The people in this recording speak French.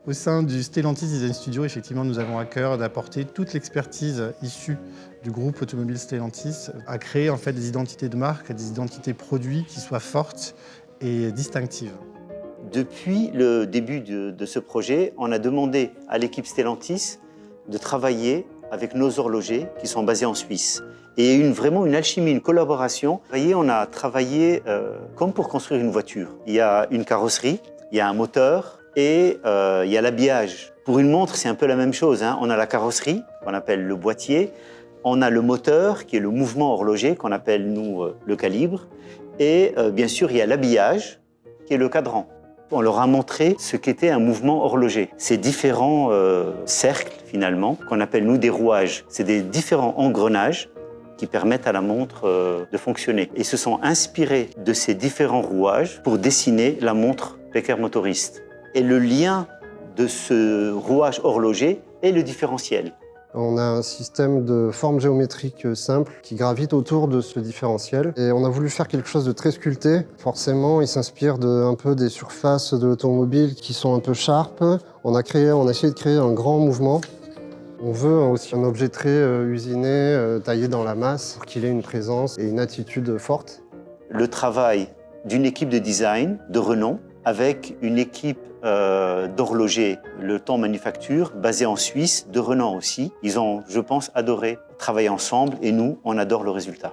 Au sein du Stellantis Design Studio, effectivement, nous avons à cœur d'apporter toute l'expertise issue du groupe automobile Stellantis à créer en fait des identités de marque, des identités produits qui soient fortes et distinctives. Depuis le début de ce projet, on a demandé à l'équipe Stellantis de travailler avec nos horlogers qui sont basés en Suisse. Et il y a eu vraiment une alchimie, une collaboration. Vous voyez, on a travaillé comme pour construire une voiture. Il y a une carrosserie, il y a un moteur et il y a l'habillage. Pour une montre, c'est un peu la même chose, hein. On a la carrosserie, qu'on appelle le boîtier. On a le moteur, qui est le mouvement horloger, qu'on appelle, nous, le calibre. Et bien sûr, il y a l'habillage, qui est le cadran. On leur a montré ce qu'était un mouvement horloger. Ces différents cercles, finalement, qu'on appelle, nous, des rouages. C'est des différents engrenages qui permettent à la montre de fonctionner. Ils se sont inspirés de ces différents rouages pour dessiner la montre Becker Motorist. Et le lien de ce rouage horloger est le différentiel. On a un système de forme géométrique simple qui gravite autour de ce différentiel. Et on a voulu faire quelque chose de très sculpté. Forcément, il s'inspire un peu des surfaces de l'automobile qui sont un peu sharp. On a essayé de créer un grand mouvement. On veut aussi un objet très usiné, taillé dans la masse, pour qu'il ait une présence et une attitude forte. Le travail d'une équipe de design de renom avec une équipe d'horlogers, Le Temps Manufacture, basée en Suisse, de renom aussi. Ils ont, je pense, adoré travailler ensemble et nous, on adore le résultat.